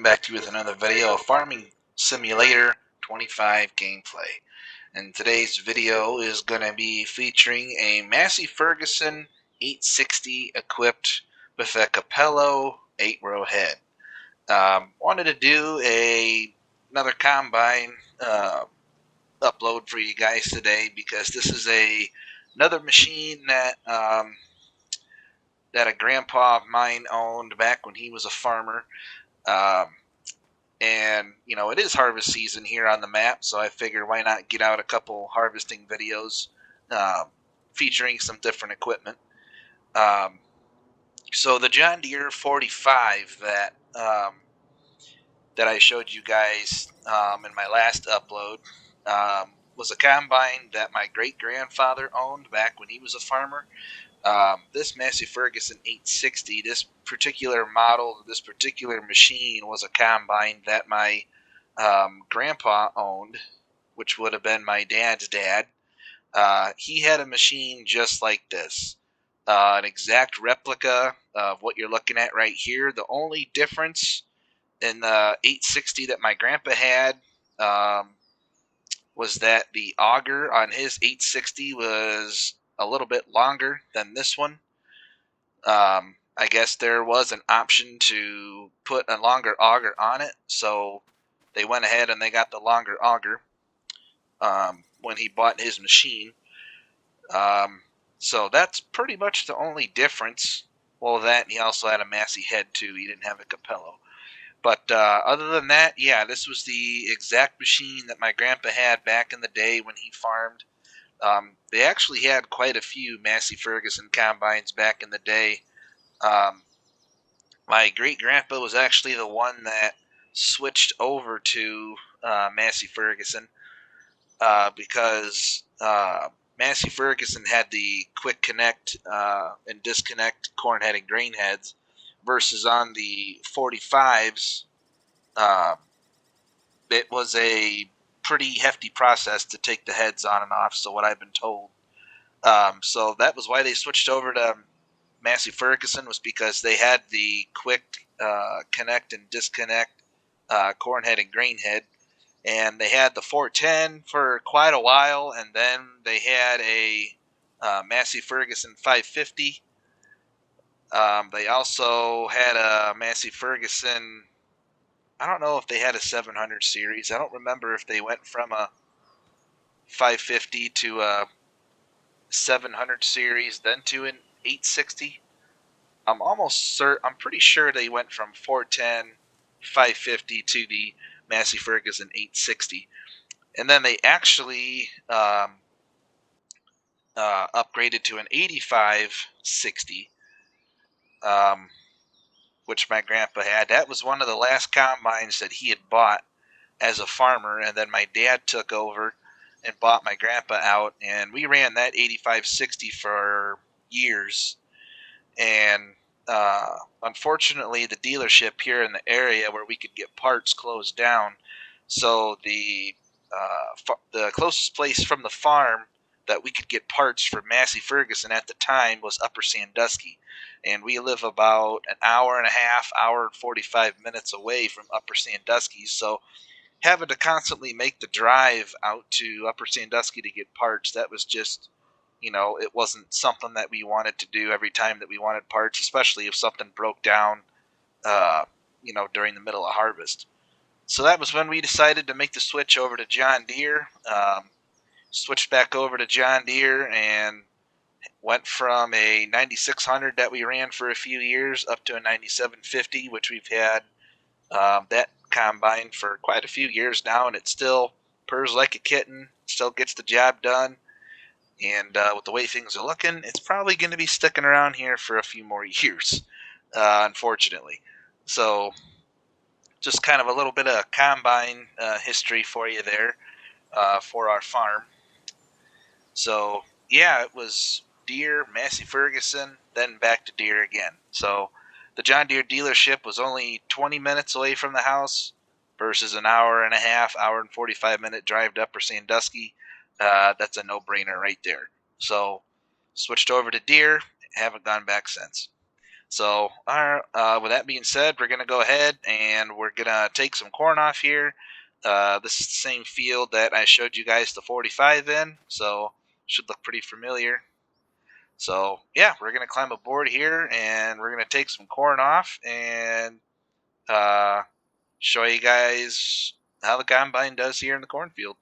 back to you with another video of Farming Simulator 25 gameplay. And today's video is going to be featuring a Massey Ferguson 860 equipped with a Capello 8-row head. Wanted to do another combine upload for you guys today because this is another machine that that a grandpa of mine owned back when he was a farmer. And, you know, it is harvest season here on the map, so I figured why not get out a couple harvesting videos featuring some different equipment. So the John Deere 45 that I showed you guys in my last upload was a combine that my great-grandfather owned back when he was a farmer. This Massey Ferguson 860, this particular model, this particular machine was a combine that my grandpa owned, which would have been my dad's dad. He had a machine just like this, an exact replica of what you're looking at right here. The only difference in the 860 that my grandpa had was that the auger on his 860 was a little bit longer than this one. I guess there was an option to put a longer auger on it, so they went ahead and they got the longer auger when he bought his machine. So that's pretty much the only difference. Well, that, and he also had a Massey head too. He didn't have a Capello. But other than that, yeah, this was the exact machine that my grandpa had back in the day when he farmed. They actually had quite a few Massey Ferguson combines back in the day. My great-grandpa was actually the one that switched over to Massey Ferguson because Massey Ferguson had the quick connect and disconnect corn head and grain heads, versus on the 45s, it was a pretty hefty process to take the heads on and off, so what I've been told. So that was why they switched over to Massey Ferguson, was because they had the quick connect and disconnect corn head and grain head. And they had the 410 for quite a while, and then they had a Massey Ferguson 550. They also had a Massey Ferguson, I don't know if they had a 700 series. I don't remember if they went from a 550 to a 700 series, then to an 860. I'm pretty sure they went from 410, 550 to the Massey Ferguson 860. And then they actually upgraded to an 8560, which my grandpa had. That was one of the last combines that he had bought as a farmer, and then my dad took over and bought my grandpa out, and we ran that 8560 for years. And unfortunately, the dealership here in the area where we could get parts closed down, so the closest place from the farm that we could get parts for Massey Ferguson at the time was Upper Sandusky, and we live about an hour and a half, hour and 45 minutes away from Upper Sandusky, so having to constantly make the drive out to Upper Sandusky to get parts, that was just, you know, it wasn't something that we wanted to do every time that we wanted parts, especially if something broke down, you know, during the middle of harvest. So that was when we decided to make the switch over to John Deere. Switched back over to John Deere and went from a 9600 that we ran for a few years up to a 9750, which we've had that combine for quite a few years now, and it still purrs like a kitten, still gets the job done. And with the way things are looking, it's probably going to be sticking around here for a few more years, unfortunately. So just kind of a little bit of combine history for you there for our farm. So yeah, it was Deere, Massey Ferguson, then back to Deere again. So the John Deere dealership was only 20 minutes away from the house versus an hour and a half, hour and 45-minute drive to Upper Sandusky. That's a no-brainer right there. So switched over to Deere, haven't gone back since. So, with that being said, we're going to go ahead and we're going to take some corn off here. This is the same field that I showed you guys the 45 in, so should look pretty familiar. So, yeah, we're going to climb aboard here and we're going to take some corn off and show you guys how the combine does here in the cornfield.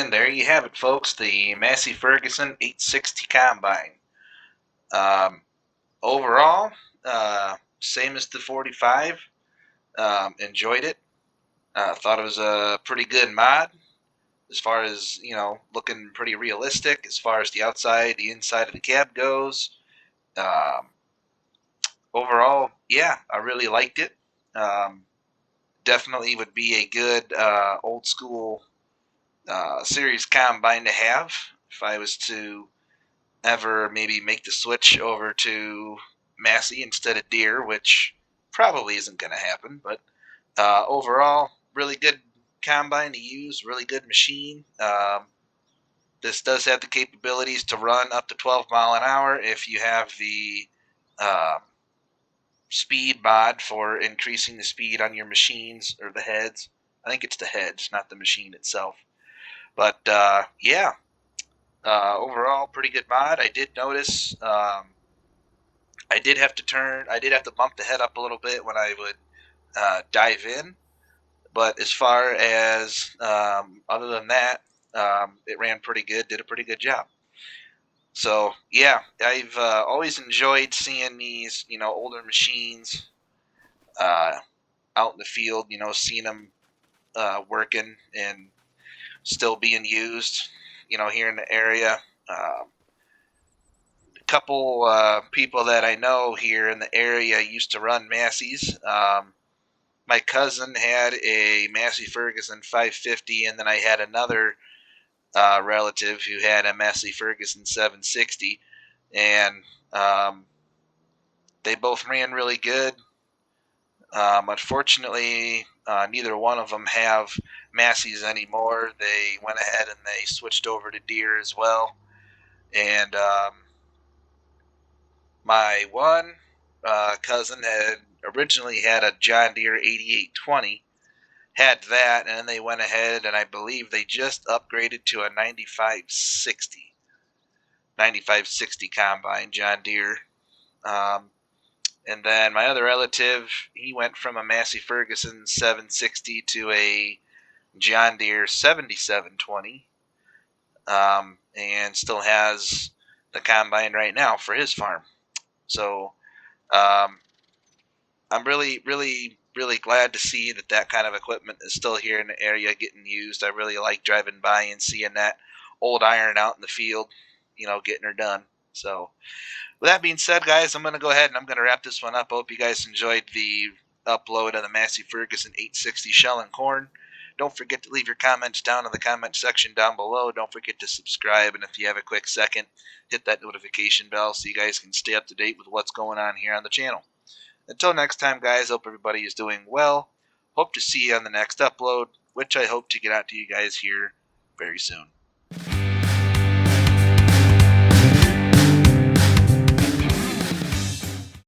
And there you have it, folks, the Massey Ferguson 860 Combine. Overall, same as the 45. Enjoyed it. Thought it was a pretty good mod as far as, looking pretty realistic as far as the outside, the inside of the cab goes. Um, Overall, yeah, I really liked it. Um, Definitely would be a good old school series combine to have if I was to ever maybe make the switch over to Massey instead of Deere, which probably isn't going to happen. But overall, really good combine to use, really good machine. This does have the capabilities to run up to 12 mile an hour if you have the um, speed mod for increasing the speed on your machines or the heads. I think it's the heads, not the machine itself. But yeah, overall, pretty good mod. I did notice I did have to bump the head up a little bit when I would dive in. But as far as other than that, it ran pretty good, did a pretty good job. So yeah, I've always enjoyed seeing these, older machines out in the field. Seeing them working and still being used. Here in the area. A couple people that I know here in the area used to run Massey's. My cousin had a Massey Ferguson 550, and then I had another relative who had a Massey Ferguson 760, and they both ran really good. Unfortunately, neither one of them have Massey's anymore. They went ahead and they switched over to Deere as well. And my one cousin had originally had a John Deere 8820, had that, and then they went ahead and I believe they just upgraded to a 9560 combine John Deere. And then my other relative, he went from a Massey Ferguson 760 to a John Deere 7720, and still has the combine right now for his farm. So um, I'm really, really, really glad to see that kind of equipment is still here in the area getting used. I really like driving by and seeing that old iron out in the field, getting her done. So with that being said, guys, I'm going to go ahead and I'm going to wrap this one up. I hope you guys enjoyed the upload of the Massey Ferguson 860 Shell and Corn. Don't forget to leave your comments down in the comment section down below. Don't forget to subscribe, and if you have a quick second, hit that notification bell so you guys can stay up to date with what's going on here on the channel. Until next time, guys, hope everybody is doing well. Hope to see you on the next upload, which I hope to get out to you guys here very soon.